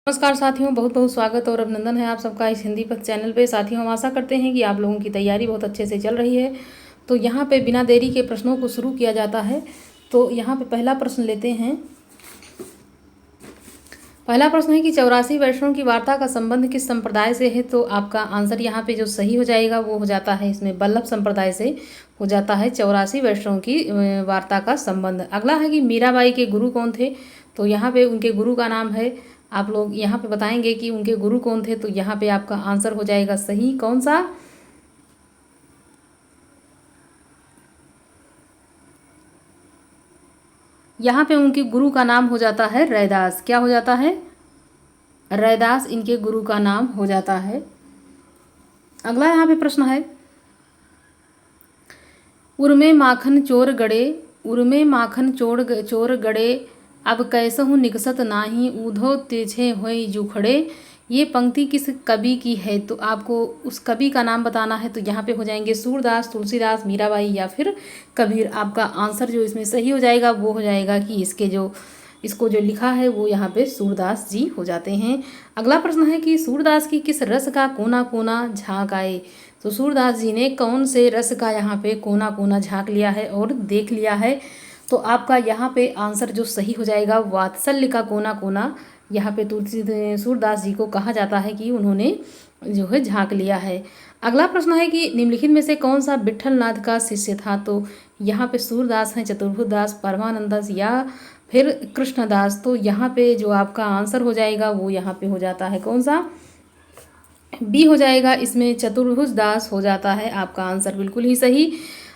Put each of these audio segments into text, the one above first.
नमस्कार साथियों, बहुत बहुत स्वागत और अभिनंदन है आप सबका इस हिंदी पथ चैनल पे। साथियों, हम आशा करते हैं कि आप लोगों की तैयारी बहुत अच्छे से चल रही है। तो यहाँ पे बिना देरी के प्रश्नों को शुरू किया जाता है। तो यहाँ पे पहला प्रश्न लेते हैं। पहला प्रश्न है कि 84 वैष्णव की वार्ता का संबंध किस संप्रदाय से है। तो आपका आंसर यहाँ पे जो सही हो जाएगा वो हो जाता है इसमें वल्लभ संप्रदाय से हो जाता है 84 वैष्णव की वार्ता का संबंध। अगला है कि मीराबाई के गुरु कौन थे। तो यहाँ पे उनके गुरु का नाम है, आप लोग यहाँ पे बताएंगे कि उनके गुरु कौन थे। तो यहाँ पे आपका आंसर हो जाएगा सही, कौन सा, यहाँ पे उनके गुरु का नाम हो जाता है रैदास। क्या हो जाता है? रैदास इनके गुरु का नाम हो जाता है। अगला यहाँ पे प्रश्न है, उर्मे माखन चोर गड़े, उर्मे माखन चोर गड़े, अब कैसहु निकसत नाही, ऊधो तिरछे होई जुखड़े। ये पंक्ति किस कवि की है। तो आपको उस कवि का नाम बताना है। तो यहाँ पे हो जाएंगे सूरदास, तुलसीदास, मीराबाई या फिर कबीर। आपका आंसर जो इसमें सही हो जाएगा वो हो जाएगा कि इसको जो लिखा है वो यहाँ पे सूरदास जी हो जाते हैं। अगला प्रश्न है कि सूरदास की किस रस का कोना कोना झाँक आए। तो सूरदास जी ने कौन से रस का यहाँ पे कोना कोना झाँक लिया है और देख लिया है। तो आपका यहाँ पे आंसर जो सही हो जाएगा वात्सल्य का कोना कोना यहाँ पे सूरदास जी को कहा जाता है कि उन्होंने जो है झाँक लिया है। अगला प्रश्न है कि निम्नलिखित में से कौन सा विट्ठलनाथ का शिष्य था। तो यहाँ पे सूरदास हैं, चतुर्भुज दास, परमानंदास या फिर कृष्णदास। तो यहाँ पे जो आपका आंसर हो जाएगा वो यहाँ पे हो जाता है कौन सा, बी हो जाएगा। इसमें चतुर्भुज दास हो जाता है आपका आंसर बिल्कुल ही सही।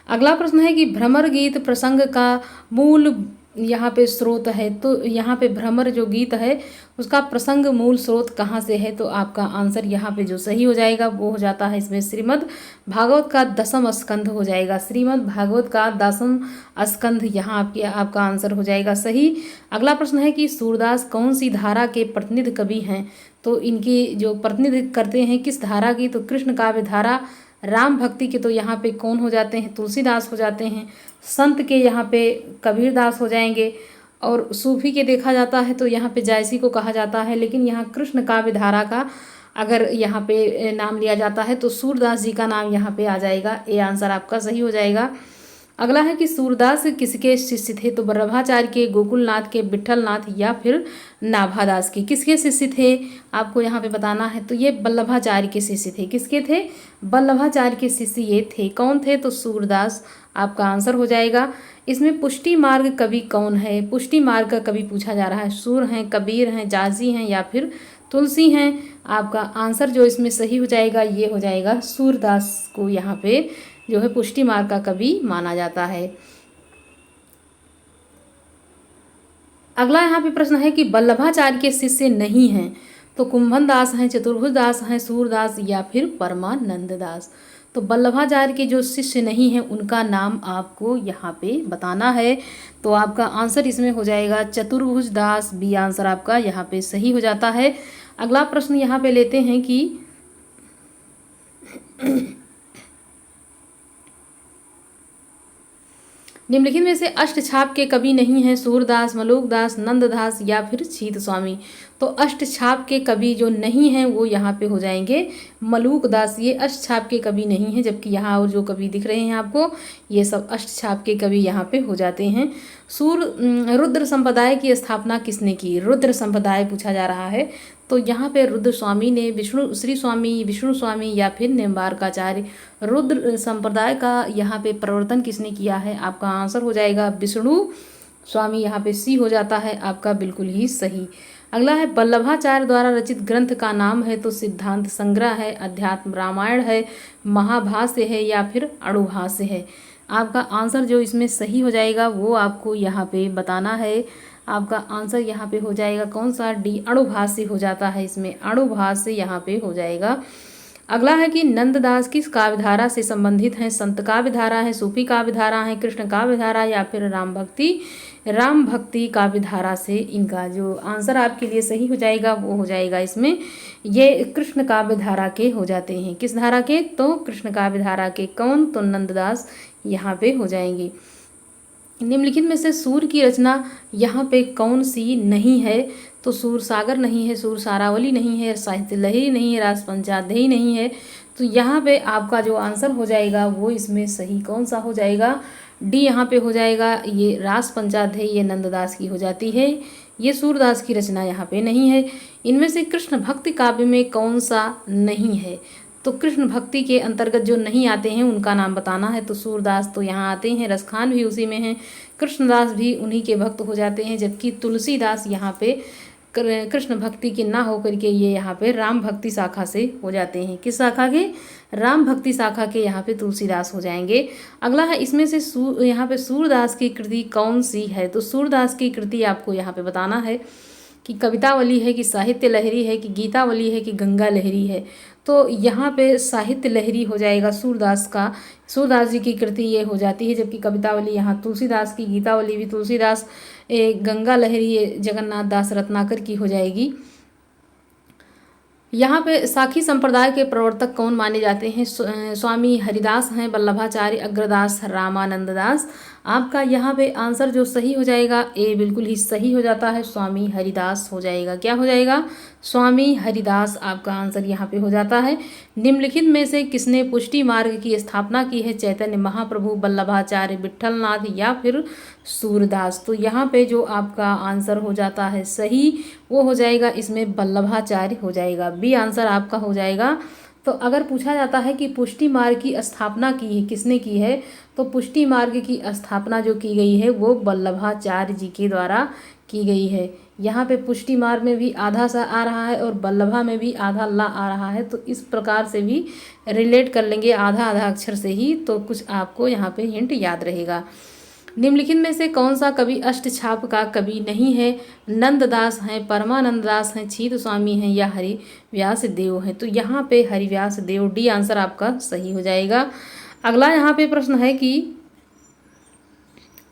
अगला प्रश्न है कि भ्रमर गीत प्रसंग का मूल यहाँ पे स्रोत है। तो यहाँ पे भ्रमर जो गीत है उसका प्रसंग मूल स्रोत कहाँ से है। तो आपका आंसर यहाँ पे जो सही हो जाएगा वो हो जाता है इसमें श्रीमद् भागवत का 10वां स्कंध हो जाएगा। श्रीमद् भागवत का 10वां स्कंध यहाँ आपका आंसर हो जाएगा सही। अगला प्रश्न है कि सूरदास कौन सी धारा के प्रतिनिधि कवि हैं। तो इनकी जो प्रतिनिधित्व करते हैं किस धारा की। तो कृष्ण काव्य धारा। राम भक्ति के तो यहाँ पे कौन हो जाते हैं, तुलसीदास हो जाते हैं। संत के यहाँ पे कबीरदास हो जाएंगे। और सूफी के देखा जाता है तो यहाँ पे जायसी को कहा जाता है। लेकिन यहाँ कृष्ण काव्य धारा का अगर यहाँ पे नाम लिया जाता है तो सूरदास जी का नाम यहाँ पे आ जाएगा। ये आंसर आपका सही हो जाएगा। अगला है कि सूरदास किसके शिष्य थे। तो वल्लभाचार्य के, गोकुलनाथ के, विट्ठलनाथ या फिर नाभादास के। किसके शिष्य थे आपको यहाँ पे बताना है। तो ये वल्लभाचार्य के शिष्य थे। किसके थे? वल्लभाचार्य के शिष्य ये थे। कौन थे? तो सूरदास आपका आंसर हो जाएगा। इसमें पुष्टि मार्ग कवि कौन है। पुष्टि मार्ग का कवि पूछा जा रहा है। सूर हैं, कबीर हैं, जाजी हैं या फिर तुलसी हैं। आपका आंसर जो इसमें सही हो जाएगा ये हो जाएगा, सूरदास को यहाँ पे जो है पुष्टि मार्ग का कवि माना जाता है। अगला यहाँ पे प्रश्न है कि वल्लभाचार्य के शिष्य नहीं हैं। तो कुंभन दास हैं, चतुर्भुज दास हैं, सूरदास या फिर परमानंद दास। तो वल्लभाचार्य के जो शिष्य नहीं हैं उनका नाम आपको यहाँ पे बताना है। तो आपका आंसर इसमें हो जाएगा चतुर्भुज दास। बी आंसर आपका यहाँ पे सही हो जाता है। अगला प्रश्न यहाँ पे लेते हैं कि निम्नलिखित में से अष्टछाप के कवि नहीं हैं। सूरदास, मलुकदास, नंददास या फिर छीत स्वामी। तो अष्टछाप के कवि जो नहीं हैं वो यहाँ पे हो जाएंगे मलुकदास। ये अष्टछाप के कवि नहीं हैं। जबकि यहाँ और जो कवि दिख रहे हैं आपको ये सब अष्टछाप के कवि यहाँ पे हो जाते हैं। रुद्र संप्रदाय की स्थापना किसने की। रुद्र संप्रदाय पूछा जा रहा है। तो यहाँ पे रुद्र स्वामी ने, श्री स्वामी, विष्णु स्वामी या फिर निम्बार्काचार्य। रुद्र संप्रदाय का यहाँ पे प्रवर्तन किसने किया है। आपका आंसर हो जाएगा विष्णु स्वामी। यहाँ पे सी हो जाता है आपका बिल्कुल ही सही। अगला है वल्लभाचार्य द्वारा रचित ग्रंथ का नाम है। तो सिद्धांत संग्रह है, अध्यात्म रामायण है, महाभाष्य है या फिर अणुभाष्य है। आपका आंसर जो इसमें सही हो जाएगा वो आपको यहाँ पे बताना है। आपका आंसर यहाँ पे हो जाएगा कौन सा, डी अणुभाष्य हो जाता है। इसमें अणुभाष्य यहाँ पे हो जाएगा। अगला है कि नंददास किस काव्यधारा से संबंधित हैं। संत काव्यधारा है, सूफी काव्यधारा है, कृष्ण काव्यधारा या फिर राम भक्ति काव्यधारा से। इनका जो आंसर आपके लिए सही हो जाएगा वो हो जाएगा इसमें ये कृष्ण काव्यधारा के हो जाते हैं। किस धारा के? तो कृष्ण काव्यधारा के। कौन? तो नंददास यहाँ पे हो जाएंगे। निम्नलिखित में से सूर्य की रचना यहाँ पे कौन सी नहीं है। तो सूरसागर नहीं है, सूरसारावली नहीं है, साहित्य लहरी नहीं है, रास पंचाध्यायी नहीं है। तो यहाँ पे आपका जो आंसर हो जाएगा वो इसमें सही कौन सा हो जाएगा? डी यहाँ पे हो जाएगा। ये रास पंचाध्यायी ये नंददास की हो जाती है, ये सूरदास की रचना यहाँ पे नहीं है। इनमें से कृष्ण भक्ति काव्य में कौन सा नहीं है? तो कृष्ण भक्ति के अंतर्गत जो नहीं आते हैं उनका नाम बताना है। तो सूरदास तो यहाँ आते हैं, रसखान भी उसी में है, कृष्णदास भी उन्हीं के भक्त हो जाते हैं, जबकि तुलसीदास यहाँ पे कृष्ण भक्ति के ना होकर के ये यहाँ पे राम भक्ति शाखा से हो जाते हैं। किस शाखा के? राम भक्ति शाखा के यहाँ पे तुलसीदास हो जाएंगे। अगला है, इसमें से यहाँ पे सूरदास की कृति कौन सी है? तो सूरदास की कृति आपको यहाँ पे बताना है कि कवितावली है, कि साहित्य लहरी है, कि गीतावली है, कि गंगा लहरी है। तो यहाँ पे साहित्य लहरी हो जाएगा सूरदास का, सूरदास जी की कृति ये हो जाती है, जबकि कवितावली यहाँ तुलसीदास की, गीतावली भी तुलसीदास, गंगा लहरी जगन्नाथ दास रत्नाकर की हो जाएगी। यहाँ पे साखी संप्रदाय के प्रवर्तक कौन माने जाते हैं? स्वामी हरिदास हैं, वल्लभाचार्य, अग्रदास, रामानंद दास। आपका यहाँ पे आंसर जो सही हो जाएगा ए बिल्कुल ही सही हो जाता है, स्वामी हरिदास हो जाएगा। क्या हो जाएगा? स्वामी हरिदास आपका आंसर यहाँ पे हो जाता है। निम्नलिखित में से किसने पुष्टि मार्ग की स्थापना की है? चैतन्य महाप्रभु, वल्लभाचार्य, विट्ठलनाथ या फिर सूरदास। तो यहाँ पे जो आपका आंसर हो जाता है सही वो हो जाएगा इसमें वल्लभाचार्य हो जाएगा, बी आंसर आपका हो जाएगा। तो अगर पूछा जाता है कि पुष्टि मार्ग की स्थापना की है किसने की है, तो पुष्टि मार्ग की स्थापना जो की गई है वो वल्लभाचार्य जी के द्वारा की गई है। यहाँ पे पुष्टि मार्ग में भी आधा सा आ रहा है और वल्लभा में भी आधा ला आ रहा है, तो इस प्रकार से भी रिलेट कर लेंगे आधा आधा अक्षर से ही, तो कुछ आपको यहाँ पे हिंट याद रहेगा। निम्नलिखित में से कौन सा कवि अष्टछाप का कवि नहीं है? नंददास हैं, परमानंद दास हैं, छीत स्वामी हैं या हरिव्यास देव हैं। तो यहाँ पे हरिव्यास देव, डी आंसर आपका सही हो जाएगा। अगला यहाँ पे प्रश्न है कि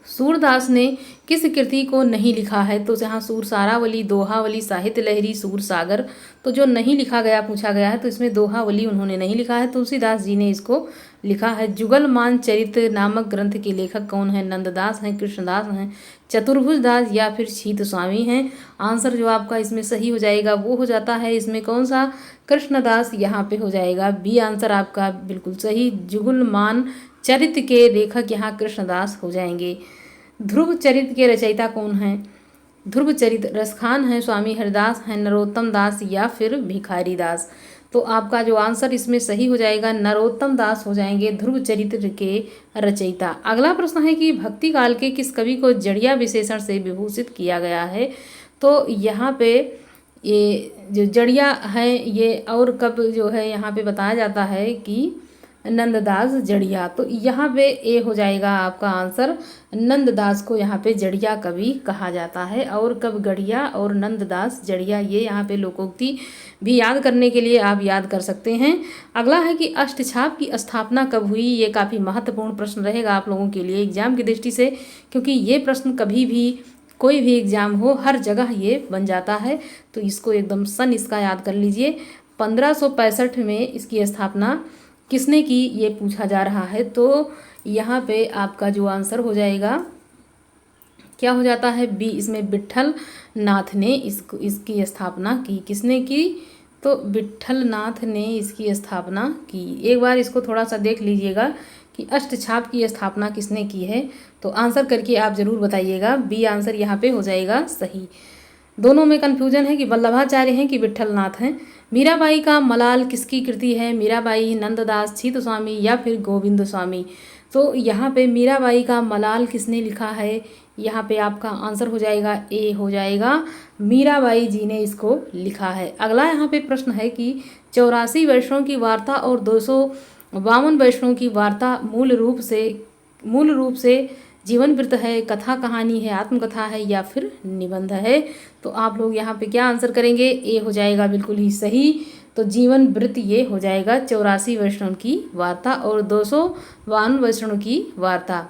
सूरदास ने किस कृति को नहीं लिखा है? तो जहाँ सूरसारावली, दोहावली, साहित्य लहरी, सूरसागर, तो जो नहीं लिखा गया पूछा गया है तो इसमें दोहावली उन्होंने नहीं लिखा है, तुलसीदास जी ने इसको लिखा है। जुगलमान चरित्र नामक ग्रंथ के लेखक कौन है? नंददास हैं, कृष्णदास हैं, चतुर्भुज दास या फिर छीत स्वामी हैं। आंसर जो आपका इसमें सही हो जाएगा वो हो जाता है इसमें कौन सा? कृष्णदास यहाँ पे हो जाएगा, बी आंसर आपका बिल्कुल सही। जुगलमान चरित्र के लेखक यहाँ कृष्णदास हो जाएंगे। ध्रुव चरित्र के रचयिता कौन हैं? ध्रुव चरित्र रसखान हैं, स्वामी हरिदास हैं, नरोत्तम दास या फिर भिखारी दास। तो आपका जो आंसर इसमें सही हो जाएगा नरोत्तम दास हो जाएंगे ध्रुव चरित्र के रचयिता। अगला प्रश्न है कि भक्ति काल के किस कवि को जड़िया विशेषण से विभूषित किया गया है? तो यहाँ पे ये जो जड़िया है ये और कब जो है यहाँ पे बताया जाता है कि नंददास जड़िया। तो यहाँ पे ए हो जाएगा आपका आंसर, नंददास को यहाँ पे जड़िया कवि कहा जाता है। और कब गढ़िया और नंददास जड़िया, ये यहाँ पे लोकोक्ति भी याद करने के लिए आप याद कर सकते हैं। अगला है कि अष्टछाप की स्थापना कब हुई? ये काफ़ी महत्वपूर्ण प्रश्न रहेगा आप लोगों के लिए एग्जाम की दृष्टि से, क्योंकि ये प्रश्न कभी भी कोई भी एग्जाम हो हर जगह ये बन जाता है। तो इसको एकदम सन इसका याद कर लीजिए। 1565 में इसकी स्थापना किसने की ये पूछा जा रहा है। तो यहाँ पे आपका जो आंसर हो जाएगा क्या हो जाता है? बी, इसमें विट्ठल नाथ ने इसकी स्थापना की। किसने की? तो विट्ठल नाथ ने इसकी स्थापना की। एक बार इसको थोड़ा सा देख लीजिएगा कि अष्टछाप की स्थापना किसने की है, तो आंसर करके आप ज़रूर बताइएगा। बी आंसर यहाँ पे हो जाएगा सही। दोनों में कन्फ्यूजन है कि वल्लभाचार्य हैं कि विट्ठलनाथ हैं। मीराबाई का मलाल किसकी कृति है? मीराबाई, नंददास, छीत स्वामी या फिर गोविंद स्वामी। तो यहाँ पे मीराबाई का मलाल किसने लिखा है? यहाँ पे आपका आंसर हो जाएगा ए हो जाएगा, मीराबाई जी ने इसको लिखा है। अगला यहाँ पे प्रश्न है कि 84 वैष्णवों की वार्ता और 252 वैष्णवों की वार्ता मूल रूप से जीवन वृत्त है, कथा कहानी है, आत्मकथा है या फिर निबंध है। तो आप लोग यहाँ पे क्या आंसर करेंगे? ए हो जाएगा बिल्कुल ही सही। तो जीवन वृत्त ये हो जाएगा 84 वैष्णव की वार्ता और 252 वैष्णव की वार्ता।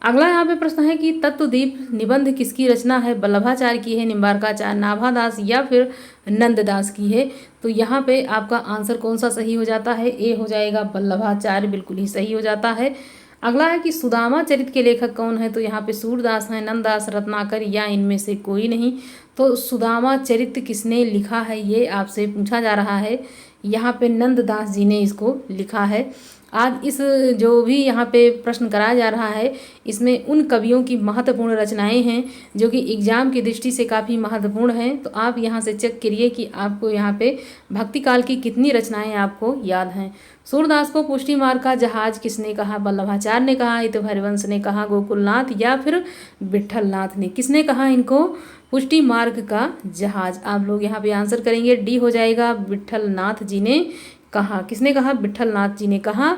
अगला यहाँ पे प्रश्न है कि तत्वदीप निबंध किसकी रचना है? वल्लभाचार्य की है, निम्बार्काचार्य, नाभादास या फिर नंददास की है। तो यहाँ पे आपका आंसर कौन सा सही हो जाता है? ए हो जाएगा, वल्लभाचार्य बिल्कुल ही सही हो जाता है। अगला है कि सुदामा चरित के लेखक कौन है? तो यहाँ पे सूरदास हैं, नंददास, रत्नाकर या इनमें से कोई नहीं। तो सुदामा चरित किसने लिखा है ये आपसे पूछा जा रहा है। यहाँ पे नंददास जी ने इसको लिखा है। आज इस जो भी यहाँ पे प्रश्न कराया जा रहा है इसमें उन कवियों की महत्वपूर्ण रचनाएं हैं जो कि एग्जाम की दृष्टि से काफ़ी महत्वपूर्ण हैं। तो आप यहाँ से चेक करिए कि आपको यहाँ पे भक्ति काल की कितनी रचनाएं आपको याद हैं। सूरदास को पुष्टि मार्ग का जहाज किसने कहा? वल्लभाचार्य ने कहा, हित हरिवंश ने कहा, गोकुलनाथ या फिर विट्ठलनाथ ने? किसने कहा इनको? पुष्टि मार्ग का जहाज। आप लोग यहाँ पे आंसर करेंगे, डी हो जाएगा, विट्ठलनाथ जी ने कहा। किसने कहा? विट्ठलनाथ जी ने कहा।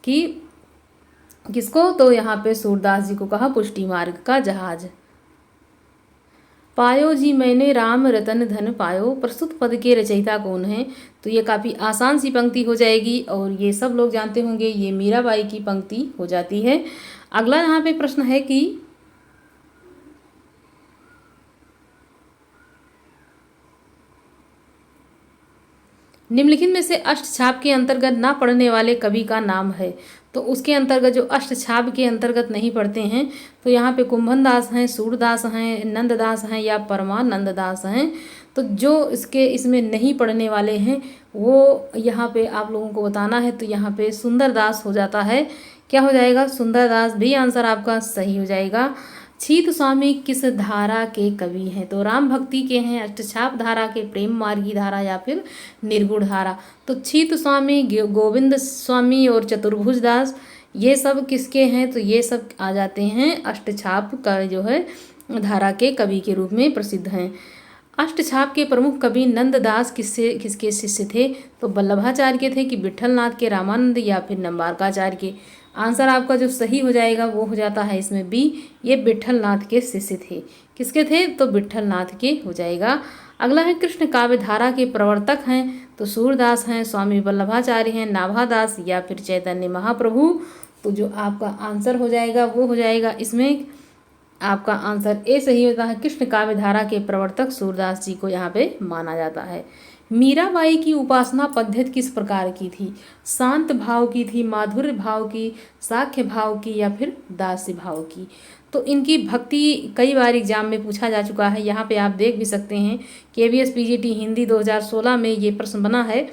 कि किसको? तो यहाँ पे सूरदास जी को कहा पुष्टि मार्ग का जहाज। पायो जी मैंने राम रतन धन पायो, प्रस्तुत पद के रचयिता कौन है? तो ये काफ़ी आसान सी पंक्ति हो जाएगी और ये सब लोग जानते होंगे, ये मीराबाई की पंक्ति हो जाती है। अगला यहाँ पे प्रश्न है कि निम्नलिखित में से अष्टछाप के अंतर्गत ना पढ़ने वाले कवि का नाम है। तो उसके अंतर्गत जो अष्टछाप के अंतर्गत नहीं पढ़ते हैं तो यहाँ पे कुंभन दास हैं, सूरदास हैं, नंददास हैं या परमानंद दास हैं। तो जो इसमें नहीं पढ़ने वाले हैं वो यहाँ पे आप लोगों को बताना है। तो यहाँ पे सुंदरदास हो जाता है। क्या हो जाएगा? सुंदरदास भी आंसर आपका सही हो जाएगा। छीत स्वामी किस धारा के कवि हैं? तो राम भक्ति के हैं, अष्टछाप धारा के, प्रेम मार्गी धारा या फिर निर्गुण धारा। तो छीत स्वामी, गोविंद स्वामी और चतुर्भुज दास ये सब किसके हैं? तो ये सब आ जाते हैं अष्टछाप का जो है धारा के कवि के रूप में प्रसिद्ध हैं। अष्टछाप के प्रमुख कवि नंददास किसके शिष्य थे? तो वल्लभाचार्य के थे कि विट्ठलनाथ के, रामानंद या फिर नंबारकाचार्य के? आंसर आपका जो सही हो जाएगा वो हो जाता है इसमें बी, ये विट्ठलनाथ के शिष्य थे। किसके थे? तो विट्ठलनाथ के हो जाएगा। अगला है कृष्ण काव्य धारा के प्रवर्तक हैं। तो सूरदास हैं, स्वामी वल्लभाचार्य हैं, नाभादास या फिर चैतन्य महाप्रभु? तो जो आपका आंसर हो जाएगा वो हो जाएगा इसमें आपका आंसर ए सही होता है। कृष्ण काव्य धारा के प्रवर्तक सूरदास जी को यहाँ पे माना जाता है। मीराबाई की उपासना पद्धति किस प्रकार की थी? शांत भाव की थी, माधुर्य भाव की, साख्य भाव की या फिर दास्य भाव की? तो इनकी भक्ति कई बार एग्जाम में पूछा जा चुका है। यहाँ पे आप देख भी सकते हैं KVS PGT हिंदी 2016 में ये प्रश्न बना है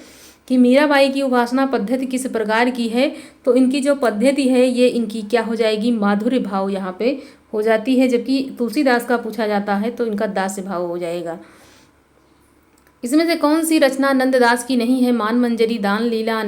कि मीराबाई की उपासना पद्धति किस प्रकार की है। तो इनकी जो पद्धति है ये इनकी क्या हो जाएगी? माधुर्य भाव यहाँ पे हो जाती है। जबकि तुलसीदास का पूछा जाता है तो इनका दास्य भाव हो जाएगा। इसमें से कौन सी रचना नंददास की नहीं है? मान मंजरी, दान लीला,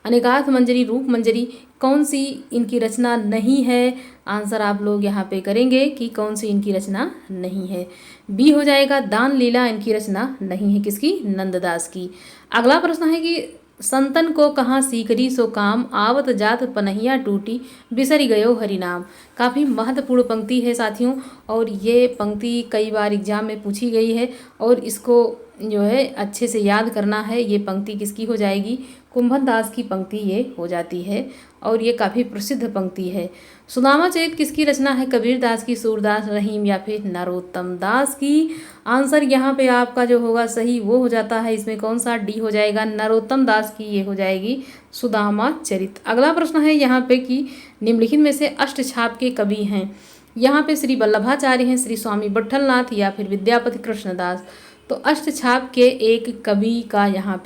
अनेकार्थ मंजरी, रूप मंजरी, कौन सी इनकी रचना नहीं है? आंसर आप लोग यहाँ पे करेंगे कि कौन सी इनकी रचना नहीं है। बी हो जाएगा, दान लीला इनकी रचना नहीं है। किसकी? नंददास की। अगला प्रश्न है कि संतन को कहाँ सीकरी सो काम, आवत जात पनहिया टूटी, बिसरी गयो हरि नाम। काफ़ी महत्वपूर्ण पंक्ति है साथियों और ये पंक्ति कई बार एग्जाम में पूछी गई है और इसको जो है अच्छे से याद करना है। ये पंक्ति किसकी हो जाएगी? कुंभन दास की पंक्ति ये हो जाती है और ये काफ़ी प्रसिद्ध पंक्ति है। सुदामा चरित किसकी रचना है? कबीर दास की, सूरदास, रहीम या फिर नरोत्तम दास की? आंसर यहाँ पे आपका जो होगा सही वो हो जाता है। इसमें कौन सा? डी हो जाएगा, नरोत्तम दास की ये हो जाएगी सुदामा चरित। अगला प्रश्न है यहाँ पे कि निम्नलिखित में से अष्टछाप के कवि हैं। यहाँ पे श्री वल्लभाचार्य हैं, श्री स्वामी विट्ठलनाथ या फिर विद्यापति कृष्णदास। तो अष्टछाप के एक कवि का यहाँ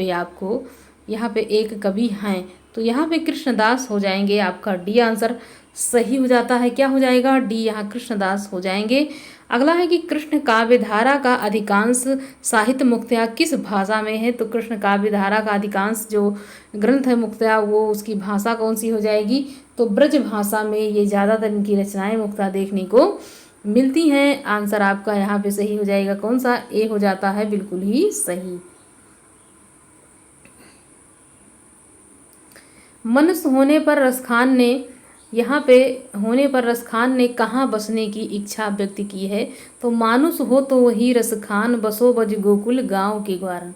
पे एक कवि हैं तो यहाँ पे कृष्णदास हो जाएंगे। आपका डी आंसर सही हो जाता है। क्या हो जाएगा? डी, यहाँ कृष्णदास हो जाएंगे। अगला है कि कृष्ण काव्य धारा का अधिकांश साहित्य मुक्तया किस भाषा में है? तो कृष्ण काव्य धारा का अधिकांश जो ग्रंथ है मुक्तया वो उसकी भाषा कौन सी हो जाएगी? तो ब्रज भाषा में ये ज़्यादातर इनकी रचनाएं मुक्तया देखने को मिलती हैं। आंसर आपका यहाँ पे सही हो जाएगा। कौन सा? ए हो जाता है, बिल्कुल ही सही। मनुष्य होने पर रसखान ने कहाँ बसने की इच्छा व्यक्त की है? तो मानुष हो तो वही रसखान, बसो बज गोकुल गांव के ग्वारन।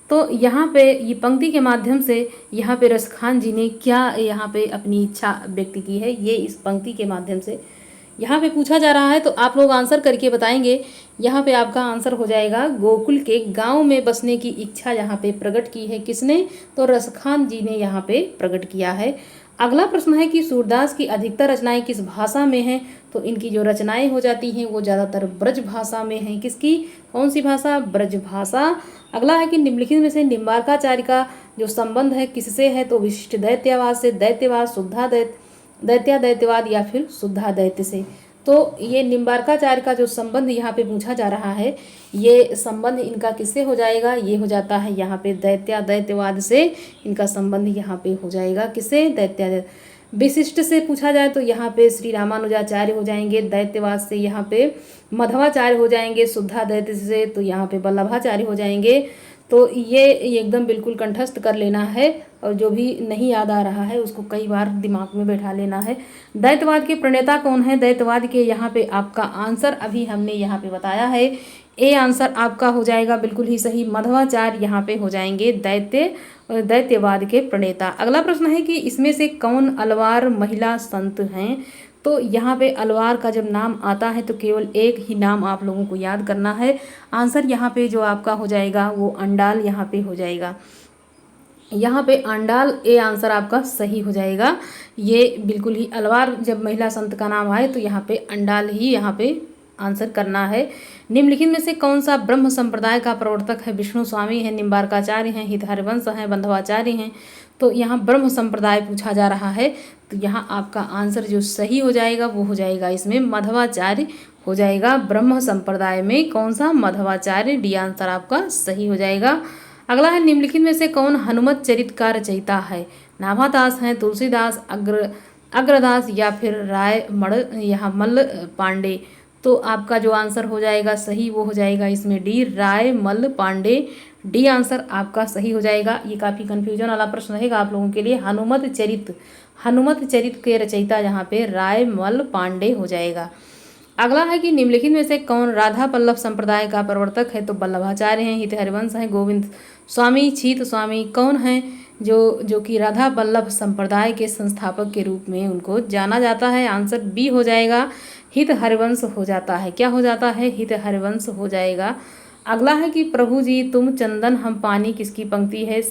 तो यहाँ पे ये पंक्ति के माध्यम से यहाँ पे रसखान जी ने क्या यहाँ पे अपनी इच्छा व्यक्त की है? ये इस पंक्ति के माध्यम से यहाँ पे पूछा जा रहा है तो आप लोग आंसर करके बताएंगे। यहाँ पे आपका आंसर हो जाएगा गोकुल के गांव में बसने की इच्छा यहाँ पे प्रकट की है किसने, तो रसखान जी ने यहाँ पे प्रकट किया है। अगला प्रश्न है कि सूरदास की अधिकतर रचनाएं किस भाषा में हैं, तो इनकी जो रचनाएं हो जाती हैं वो ज़्यादातर ब्रज भाषा में हैं। किसकी, कौन सी भाषा, ब्रज भाषा। अगला है कि निम्नलिखित में से निम्बार्काचार्य का जो संबंध है किससे है, तो विशिष्ट दैत्यवाद से, दैत्यवाद, शुद्धा दैत्यवाद या फिर शुद्धा दैत्य से। तो ये निम्बार्काचार्य का जो संबंध यहाँ पे पूछा जा रहा है, ये संबंध इनका किससे हो जाएगा, ये हो जाता है यहाँ पे दैत्यवाद से इनका संबंध यहाँ पे हो जाएगा। किससे, विशिष्ट से पूछा जाए तो यहाँ पे श्री रामानुजाचार्य हो जाएंगे, दैत्यवाद से यहाँ पे मध्वाचार्य हो जाएंगे, शुद्धा दैत्य से तो यहाँ पे वल्लभाचार्य हो जाएंगे। तो ये एकदम बिल्कुल कंठस्थ कर लेना है, और जो भी नहीं याद आ रहा है उसको कई बार दिमाग में बैठा लेना है। दैत्यवाद के प्रणेता कौन है, दैत्यवाद के यहाँ पे आपका आंसर अभी हमने यहाँ पे बताया है, ए आंसर आपका हो जाएगा बिल्कुल ही सही, मध्वाचार्य यहाँ पे हो जाएंगे दैत्यवाद के प्रणेता। अगला प्रश्न है कि इसमें से कौन अलवार महिला संत हैं, तो यहाँ पे अलवार का जब नाम आता है तो केवल एक ही नाम आप लोगों को याद करना है। आंसर यहाँ पे जो आपका हो जाएगा वो अंडाल यहाँ पे हो जाएगा, यहाँ पे अंडाल ए आंसर आपका सही हो जाएगा। ये बिल्कुल ही अलवार जब महिला संत का नाम आए तो यहाँ पे अंडाल ही यहाँ पे आंसर करना है। निम्नलिखित में से कौन सा ब्रह्म संप्रदाय का प्रवर्तक है, विष्णु स्वामी है, निम्बार्काचार्य हैं, हितहरिवंश हैं, बंधवाचार्य हैं। तो यहाँ ब्रह्म संप्रदाय पूछा जा रहा है, तो यहाँ आपका आंसर जो सही हो जाएगा वो हो जाएगा इसमें मध्वाचार्य हो जाएगा। ब्रह्म संप्रदाय में कौन सा, मध्वाचार्य, डी आंसर आपका सही हो जाएगा। अगला है निम्नलिखित में से कौन हनुमत चरित का रचयिता है, नाभादास हैं, तुलसीदास, अग्रदास या फिर राय मल पांडे। तो आपका जो आंसर हो जाएगा सही वो हो जाएगा इसमें डी, राय मल पांडे, डी आंसर आपका सही हो जाएगा। ये काफ़ी कन्फ्यूजन वाला प्रश्न रहेगा आप लोगों के लिए। हनुमत चरित के रचयिता यहाँ पे राय मल पांडे हो जाएगा। अगला है कि निम्नलिखित में से कौन राधा पल्लव संप्रदाय का प्रवर्तक है, तो वल्लभाचार्य हैं, हितहरिवंश हैं, गोविंद स्वामी, छीत स्वामी कौन हैं जो कि राधा पल्लव संप्रदाय के संस्थापक के रूप में उनको जाना जाता है। आंसर बी हो जाएगा, हितहरिवंश हो जाता है। क्या हो जाता है, हितहरिवंश हो जाएगा। अगला है कि प्रभु जी तुम चंदन हम पानी किसकी पंक्ति है,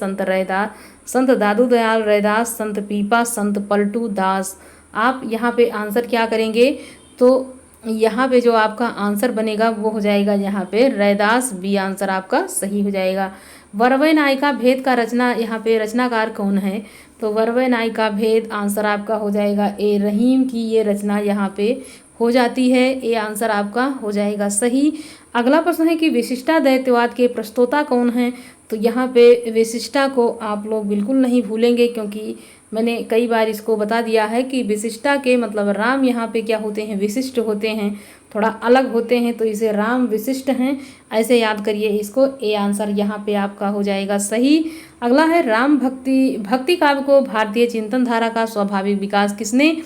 संत दादू दयाल रैदास, संत पीपा, संत पलटू दास। आप यहाँ पे आंसर क्या करेंगे, तो यहाँ पे जो आपका आंसर बनेगा वो हो जाएगा यहाँ पे रैदास, बी आंसर आपका सही हो जाएगा। वरवय नायिका भेद का यहाँ पे रचनाकार कौन है, तो वरवय नायिका भेद आंसर आपका हो जाएगा ए, रहीम की ये रचना यहाँ पे हो जाती है, ए आंसर आपका हो जाएगा सही। अगला प्रश्न है कि विशिष्टा दैत्यवाद के प्रस्तोता कौन हैं, तो यहाँ पे विशिष्टा को आप लोग बिल्कुल नहीं भूलेंगे, क्योंकि मैंने कई बार इसको बता दिया है कि विशिष्टा के मतलब राम यहाँ पे क्या होते हैं, विशिष्ट होते हैं, थोड़ा अलग होते हैं, तो इसे राम विशिष्ट हैं, ऐसे याद करिए इसको। ए आंसर यहाँ पे आपका हो जाएगा सही। अगला है राम भक्ति काव्य को भारतीय चिंतन धारा का स्वाभाविक विकास किसने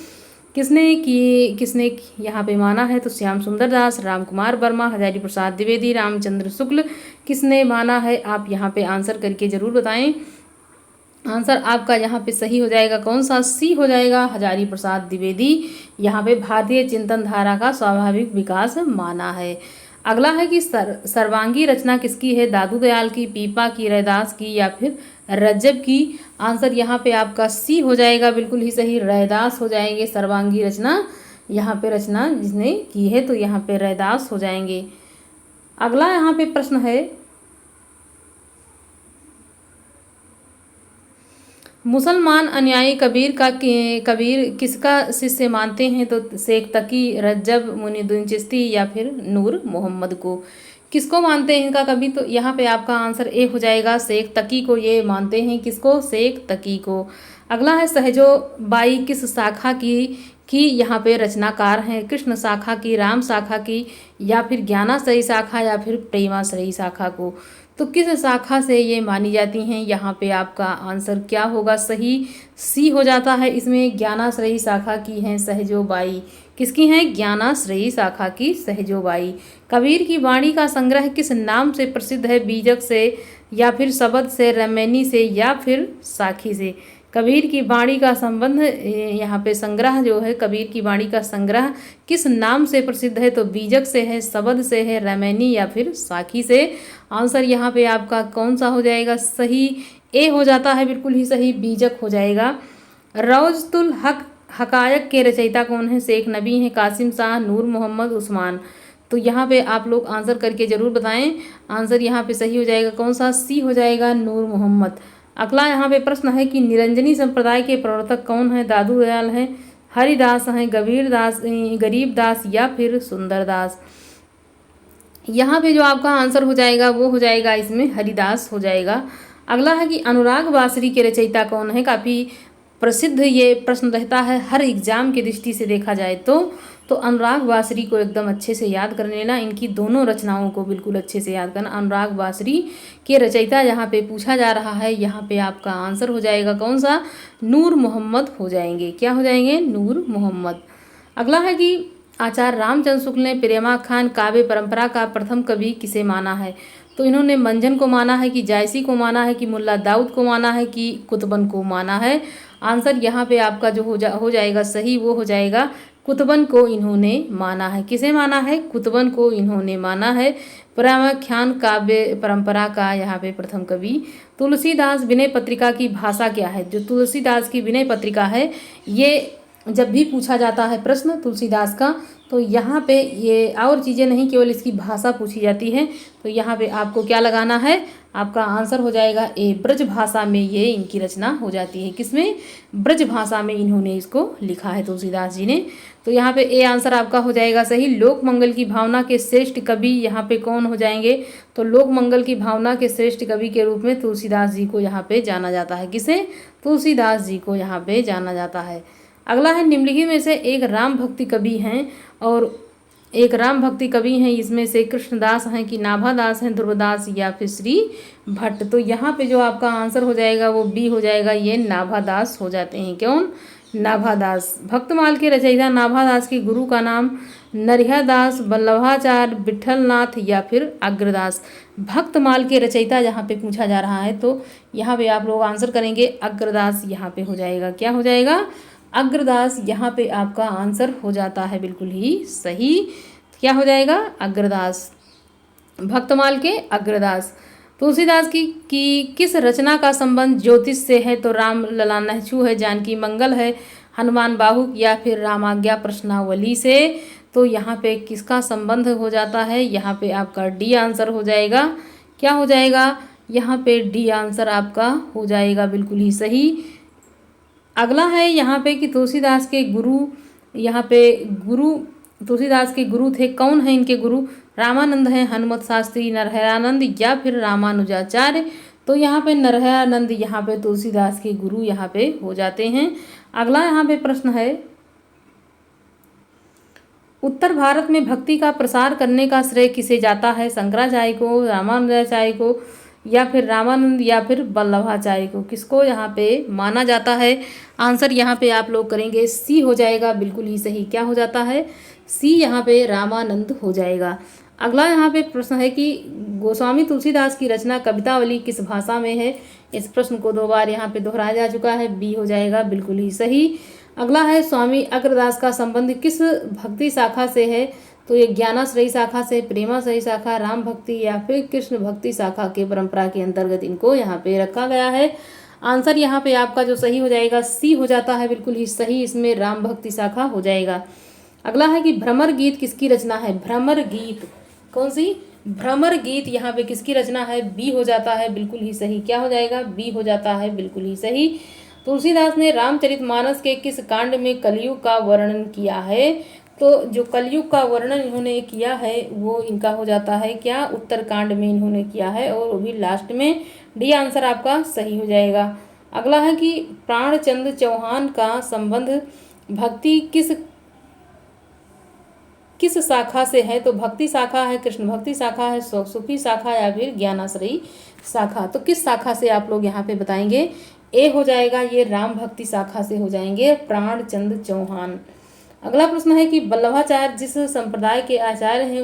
यहाँ पे माना है, तो श्याम सुंदर दास, राम कुमार वर्मा, हजारी प्रसाद द्विवेदी, रामचंद्र शुक्ल किसने माना है। आप यहाँ पे आंसर करके जरूर बताएं। आंसर आपका यहाँ पे सही हो जाएगा कौन सा, सी हो जाएगा, हजारी प्रसाद द्विवेदी यहाँ पे भारतीय चिंतन धारा का स्वाभाविक विकास माना है। अगला है कि सर्वांगी रचना किसकी है, दादू दयाल की, पीपा की, रैदास की या फिर रज्जब की। आंसर यहाँ पे आपका सी हो जाएगा बिल्कुल ही सही, रैदास हो जाएंगे सर्वांगी रचना, यहाँ पे रचना जिसने की है तो यहाँ पे रैदास हो जाएंगे। अगला यहाँ पे प्रश्न है मुसलमान अनुयायी कबीर किसका शिष्य मानते हैं, तो शेख तकी, रज्जब, मुनीउद्दीन चिश्ती या फिर नूर मोहम्मद को। किसको मानते हैं इनका कबीर, तो यहाँ पे आपका आंसर ए हो जाएगा, शेख तकी को ये मानते हैं। किसको, शेख तकी को। अगला है सहजो बाई किस शाखा की यहाँ पे रचनाकार हैं, कृष्ण शाखा की, राम शाखा की या फिर ज्ञानाश्रयी शाखा या फिर प्रेमाश्रयी शाखा को। तो किस शाखा से ये मानी जाती हैं, यहाँ पे आपका आंसर क्या होगा सही, सी हो जाता है इसमें, ज्ञानाश्रयी शाखा की हैं सहजोबाई। किसकी हैं, ज्ञानाश्रयी शाखा की सहजोबाई। कबीर की वाणी का संग्रह किस नाम से प्रसिद्ध है, बीजक से या फिर शबद से, रमैनी से या फिर साखी से। कबीर की वाणी का संबंध यहाँ पे संग्रह जो है, कबीर की वाणी का संग्रह किस नाम से प्रसिद्ध है? तो बीजक से है, शबद से है, रमैनी या फिर साखी से। आंसर यहाँ पे आपका कौन सा हो जाएगा? सही ए हो जाता है, बिल्कुल ही सही, बीजक हो जाएगा। रौजतुल हक हकायक के रचयिता कौन है? शेख नबी हैं, कासिम शाह, नूर मोहम्मद, उस्मान। तो यहाँ पे आप लोग आंसर करके जरूर बताएं। आंसर यहाँ पे सही हो जाएगा कौन सा? सी हो जाएगा, नूर मोहम्मद। अगला यहाँ पे प्रश्न है कि निरंजनी संप्रदाय के प्रवर्तक कौन है? दादू दयाल हैं, हरिदास हैं, गरीबदास या फिर सुंदरदास। यहाँ पे जो आपका आंसर हो जाएगा वो हो जाएगा इसमें हरिदास हो जाएगा। अगला है कि अनुराग बांसुरी के रचयिता कौन है? काफ़ी प्रसिद्ध ये प्रश्न रहता है हर एग्जाम की दृष्टि से देखा जाए तो अनुराग बांसुरी को एकदम अच्छे से याद कर लेना। इनकी दोनों रचनाओं को बिल्कुल अच्छे से याद करना। अनुराग बांसुरी के रचयिता यहाँ पे पूछा जा रहा है, यहाँ पे आपका आंसर हो जाएगा कौन सा? नूर मोहम्मद हो जाएंगे। क्या हो जाएंगे? नूर मोहम्मद। अगला है कि आचार्य रामचंद्र शुक्ल ने प्रेमा खान काव्य परंपरा का प्रथम कवि किसे माना है? तो इन्होंने मंजन को माना है कि जायसी को माना है कि मुल्ला दाऊद को माना है कि कुतबन को माना है? आंसर यहाँ पे आपका जो हो जाएगा सही वो हो जाएगा कुतबन को इन्होंने माना है। किसे माना है? कुतबन को इन्होंने माना है। प्रेमाख्यान काव्य परंपरा का यहाँ पे प्रथम कवि। तुलसीदास विनय पत्रिका की भाषा क्या है? जो तुलसीदास की विनय पत्रिका है, ये जब भी पूछा जाता है प्रश्न तुलसीदास का, तो यहाँ पे ये और चीज़ें नहीं, केवल इसकी भाषा पूछी जाती है। तो यहाँ पे आपको क्या लगाना है? आपका आंसर हो जाएगा ए, ब्रज भाषा में ये इनकी रचना हो जाती है। किसमें? ब्रज भाषा में इन्होंने इसको लिखा है तुलसीदास जी ने। तो यहाँ पे ए आंसर आपका हो जाएगा सही। लोक मंगल की भावना के श्रेष्ठ कवि यहाँ पे कौन हो जाएंगे? तो लोक मंगल की भावना के श्रेष्ठ कवि के रूप में तुलसीदास जी को यहाँ पे जाना जाता है। किसे? तुलसीदास जी को यहाँ पे जाना जाता है। अगला है निम्नलिखित में से एक राम भक्ति कवि हैं और एक राम भक्ति कवि हैं, इसमें से कृष्णदास हैं कि नाभादास हैं, ध्रुवदास या फिर श्री भट्ट। तो यहाँ पे जो आपका आंसर हो जाएगा वो बी हो जाएगा, ये नाभादास हो जाते हैं। क्यों? नाभादास। भक्तमाल के रचयिता नाभादास के गुरु का नाम नरहरदास, वल्लभाचार्य, विठलनाथ या फिर अग्रदास। भक्तमाल के रचयिता यहाँ पे पूछा जा रहा है, तो यहाँ पे आप लोग आंसर करेंगे अग्रदास। यहाँ पे हो जाएगा, क्या हो जाएगा? अग्रदास। यहाँ पे आपका आंसर हो जाता है बिल्कुल ही सही। क्या हो जाएगा? अग्रदास। भक्तमाल के अग्रदास। तुलसीदास की किस रचना का संबंध ज्योतिष से है? तो राम लला नहचू है, जानकी मंगल है, हनुमान बाहुक या फिर रामाज्ञा प्रश्नावली से। तो यहाँ पे किसका संबंध हो जाता है? यहाँ पे आपका डी आंसर हो जाएगा। क्या हो जाएगा? यहाँ पे डी आंसर आपका हो जाएगा बिल्कुल ही सही। अगला है यहाँ पे कि तुलसीदास के गुरु, यहाँ पे गुरु तुलसीदास के गुरु थे, कौन है इनके गुरु? रामानंद हैं, हनुमत शास्त्री, नरहरानंद या फिर रामानुजाचार्य। तो यहाँ पे नरहरानंद यहाँ पे तुलसीदास के गुरु यहाँ पे हो जाते हैं। अगला यहाँ पे प्रश्न है, उत्तर भारत में भक्ति का प्रसार करने का श्रेय किसे जाता है? शंकराचार्य को, रामानुजाचार्य को या फिर रामानंद या फिर वल्लभाचार्य को? किसको यहाँ पे माना जाता है? आंसर यहाँ पे आप लोग करेंगे सी हो जाएगा बिल्कुल ही सही। क्या हो जाता है? सी यहाँ पे रामानंद हो जाएगा। अगला यहाँ पे प्रश्न है कि गोस्वामी तुलसीदास की रचना कवितावली किस भाषा में है? इस प्रश्न को 2 बार यहाँ पे दोहराया जा चुका है, बी हो जाएगा बिल्कुल ही सही। अगला है स्वामी अग्रदास का संबंध किस भक्ति शाखा से है? तो ये ज्ञानाश्रयी शाखा से, प्रेमाश्रयी शाखा, राम भक्ति या फिर कृष्ण भक्ति शाखा के परंपरा के अंतर्गत इनको यहाँ पे रखा गया है। आंसर यहाँ पे आपका जो सही हो जाएगा सी हो जाता है बिल्कुल ही सही। इसमें राम भक्ति शाखा हो जाएगा। अगला है कि भ्रमर गीत किसकी रचना है? भ्रमर गीत कौन सी? भ्रमर गीत यहाँ पे किसकी रचना है? बी हो जाता है बिल्कुल ही सही। क्या हो जाएगा? बी हो जाता है बिल्कुल ही सही। तुलसीदास ने रामचरितमानस के किस कांड में कलयुग का वर्णन किया है? तो जो कलयुग का वर्णन इन्होंने किया है वो इनका हो जाता है क्या? उत्तरकांड में इन्होंने किया है और वो भी लास्ट में। डी आंसर आपका सही हो जाएगा। अगला है कि प्राणचंद चौहान का संबंध भक्ति किस शाखा से है? तो भक्ति शाखा है, कृष्ण भक्ति शाखा है, सुखी शाखा या फिर ज्ञानाश्रयी शाखा। तो किस शाखा से आप लोग यहाँ पे बताएंगे? ए हो जाएगा, ये राम भक्ति शाखा से हो जाएंगे प्राणचंद चौहान। अगला प्रश्न है कि वल्लभाचार्य जिस संप्रदाय के आचार्य हैं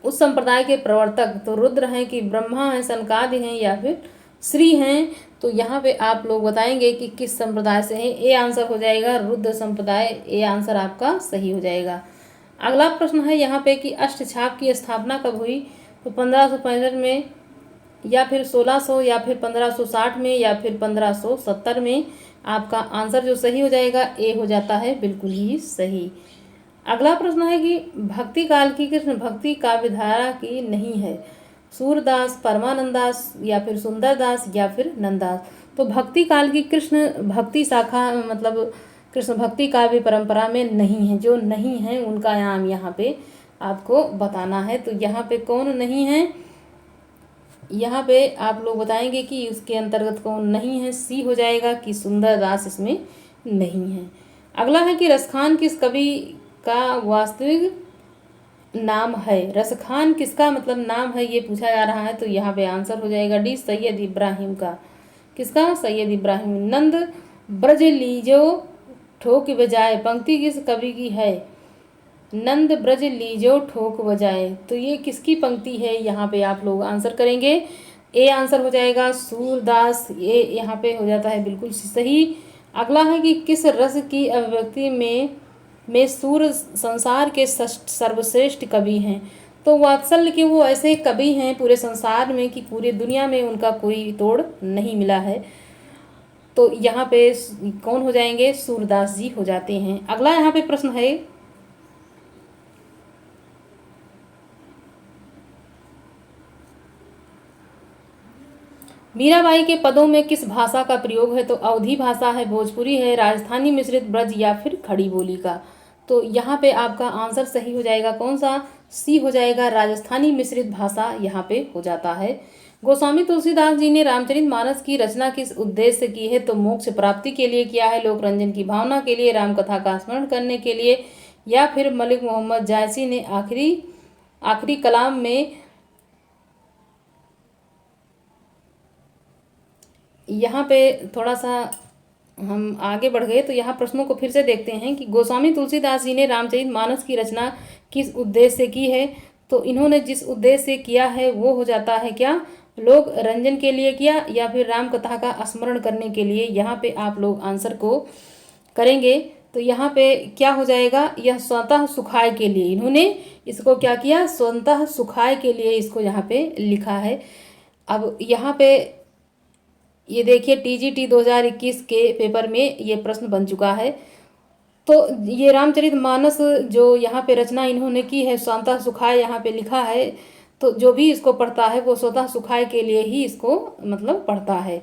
उस संप्रदाय के प्रवर्तक तो रुद्र हैं कि ब्रह्मा हैं, सनकादि हैं या फिर श्री हैं? तो यहाँ पे आप लोग बताएंगे कि किस संप्रदाय से हैं। ए आंसर हो जाएगा रुद्र संप्रदाय, ए आंसर आपका सही हो जाएगा। अगला प्रश्न है यहाँ पे कि अष्टछाप की स्थापना कब हुई? तो 1565 में, या फिर 1600, या फिर 1560 में, या फिर 1570 में। आपका आंसर जो सही हो जाएगा ए हो जाता है बिल्कुल ही सही। अगला प्रश्न है कि भक्ति काल की कृष्ण भक्ति काव्यधारा की नहीं है? सूरदास, परमानंदास, या फिर सुंदरदास, या फिर नंददास। तो भक्ति काल की कृष्ण भक्ति शाखा मतलब कृष्ण भक्ति काव्य परंपरा में नहीं है। जो नहीं है उनका नाम यहाँ पे आपको बताना है। तो यहाँ पे कौन नहीं है, यहाँ पे आप लोग बताएंगे कि उसके अंतर्गत कौन नहीं है। सी हो जाएगा कि सुंदरदास इसमें नहीं है। अगला है कि रसखान किस कवि का वास्तविक नाम है? रसखान किसका मतलब नाम है ये पूछा जा रहा है। तो यहाँ पे आंसर हो जाएगा डी, सैयद इब्राहिम का। किसका? सैयद इब्राहिम। नंद ब्रज लीजो ठोक बजाए पंक्ति किस कवि की है? नंद ब्रज लीजो ठोक बजाए, तो ये किसकी पंक्ति है? यहाँ पे आप लोग आंसर करेंगे। ए आंसर हो जाएगा सूरदास, ये यहाँ पे हो जाता है बिल्कुल सही। अगला है कि किस रस की अभिव्यक्ति में सूर संसार के सर्वश्रेष्ठ कवि हैं? तो वात्सल्य के वो ऐसे कवि हैं पूरे संसार में कि पूरी दुनिया में उनका कोई तोड़ नहीं मिला है। तो यहाँ पे कौन हो जाएंगे? सूरदास जी हो जाते हैं। अगला यहाँ पे प्रश्न है मीराबाई के पदों में किस भाषा का प्रयोग है? तो अवधी भाषा है, भोजपुरी है, राजस्थानी मिश्रित ब्रज, या फिर खड़ी बोली का। तो यहाँ पे आपका आंसर सही हो जाएगा कौन सा? सी हो जाएगा, राजस्थानी मिश्रित भाषा यहाँ पे हो जाता है। गोस्वामी तुलसीदास जी ने रामचरितमानस की रचना किस उद्देश्य से की है? तो मोक्ष प्राप्ति के लिए किया है, लोक रंजन की भावना के लिए, राम कथा का स्मरण करने के लिए, या फिर मलिक मोहम्मद जायसी ने आखिरी कलाम में। यहाँ पे थोड़ा सा हम आगे बढ़ गए तो यहाँ प्रश्नों को फिर से देखते हैं कि गोस्वामी तुलसीदास जी ने रामचरितमानस की रचना किस उद्देश्य से की है? तो इन्होंने जिस उद्देश्य से किया है वो हो जाता है क्या? लोक रंजन के लिए किया, या फिर राम कथा का स्मरण करने के लिए। यहाँ पे आप लोग आंसर को करेंगे। तो यहाँ पे क्या हो जाएगा? यह स्वतः सुखाय के लिए इन्होंने इसको क्या किया? स्वतः सुखाय के लिए इसको यहाँ पे लिखा है। अब यहाँ पे ये देखिए टीजीटी 2021 के पेपर में ये प्रश्न बन चुका है। तो ये रामचरितमानस जो यहाँ पे रचना इन्होंने की है, स्वतः सुखाय यहाँ पे लिखा है। तो जो भी इसको पढ़ता है वो स्वतः सुखाय के लिए ही इसको मतलब पढ़ता है।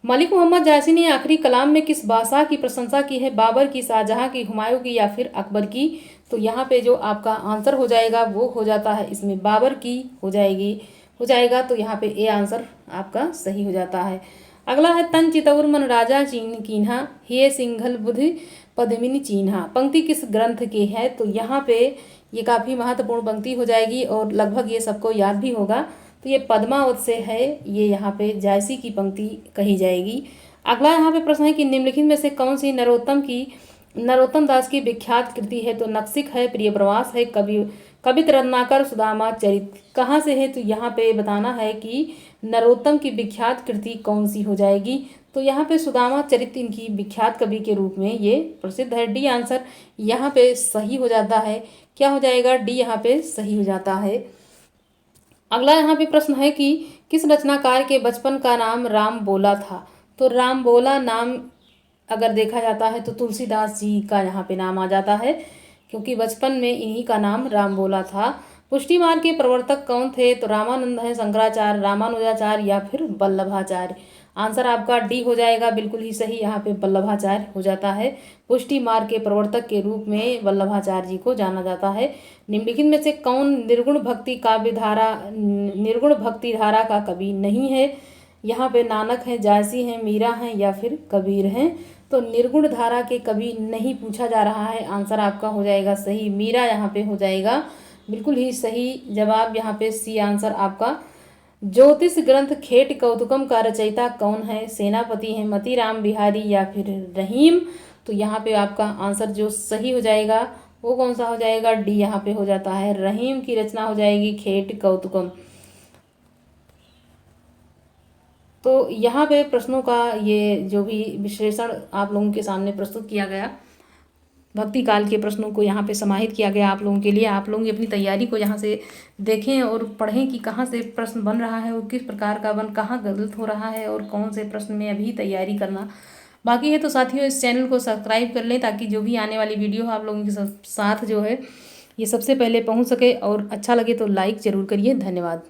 मलिक मोहम्मद जायसी ने आखिरी कलाम में किस बादशाह की प्रशंसा की है? बाबर की, शाहजहां की, हुमायूं की, या फिर अकबर की। तो यहाँ पे जो आपका आंसर हो जाएगा वो हो जाता है इसमें बाबर की हो जाएगा। तो यहाँ पे ए आंसर आपका सही हो जाता है। अगला है तन चितौर मन राजा चीन कीन्हा, हे सिंघल बुधि पद्मिनी चीन्हा। पंक्ति किस ग्रंथ की है? तो यहाँ पे ये काफ़ी महत्वपूर्ण पंक्ति हो जाएगी और लगभग ये सबको याद भी होगा। तो ये पद्मावत से है, ये यहाँ पे जायसी की पंक्ति कही जाएगी। अगला यहाँ पे प्रश्न है कि निम्नलिखित में से कौन सी नरोत्तम दास की विख्यात कृति है? तो नक्सिक है, प्रिय प्रवास है, कवित रत्नाकर, सुदामा चरित। कहाँ से है? तो यहाँ पे बताना है कि नरोत्तम की विख्यात कृति कौन सी हो जाएगी। तो यहाँ पे सुदामा चरित इनकी विख्यात कवि के रूप में ये प्रसिद्ध है। डी आंसर यहाँ पे सही हो जाता है। क्या हो जाएगा? डी यहाँ पे सही हो जाता है। अगला यहाँ पे प्रश्न है कि किस रचनाकार के बचपन का नाम राम बोला था? तो राम बोला नाम अगर देखा जाता है तो तुलसीदास जी का यहाँ पे नाम आ जाता है, क्योंकि बचपन में इन्हीं का नाम राम बोला था। पुष्टि मार्ग के प्रवर्तक कौन थे? तो रामानंद है, शंकराचार्य, रामानुजाचार्य, या फिर वल्लभाचार्य। आंसर आपका डी हो जाएगा बिल्कुल ही सही। यहाँ पे वल्लभाचार्य हो जाता है। पुष्टि मार्ग के प्रवर्तक के रूप में वल्लभाचार्य जी को जाना जाता है। निम्नलिखित में से कौन निर्गुण भक्ति धारा का कवि नहीं है? यहाँ पे नानक हैं, जायसी हैं, मीरा हैं, या फिर कबीर हैं। तो निर्गुण धारा के कवि नहीं पूछा जा रहा है। आंसर आपका हो जाएगा सही, मीरा यहाँ पे हो जाएगा बिल्कुल ही सही जवाब। यहाँ पे सी आंसर आपका। ज्योतिष ग्रंथ खेट कौतुकम का रचयिता कौन है? सेनापति हैं, मतीराम बिहारी, या फिर रहीम। तो यहाँ पे आपका आंसर जो सही हो जाएगा वो कौन सा हो जाएगा? डी यहाँ पे हो जाता है, रहीम की रचना हो जाएगी खेट कौतुकम। तो यहाँ पे प्रश्नों का ये जो भी विश्लेषण आप लोगों के सामने प्रस्तुत किया गया, भक्ति काल के प्रश्नों को यहाँ पे समाहित किया गया आप लोगों के लिए। आप लोग अपनी तैयारी को यहाँ से देखें और पढ़ें कि कहाँ से प्रश्न बन रहा है और किस प्रकार का कहाँ गलत हो रहा है और कौन से प्रश्न में अभी तैयारी करना बाकी है। तो साथियों, इस चैनल को सब्सक्राइब कर लें ताकि जो भी आने वाली वीडियो आप लोगों के साथ जो है ये सबसे पहले पहुँच सके, और अच्छा लगे तो लाइक ज़रूर करिए। धन्यवाद।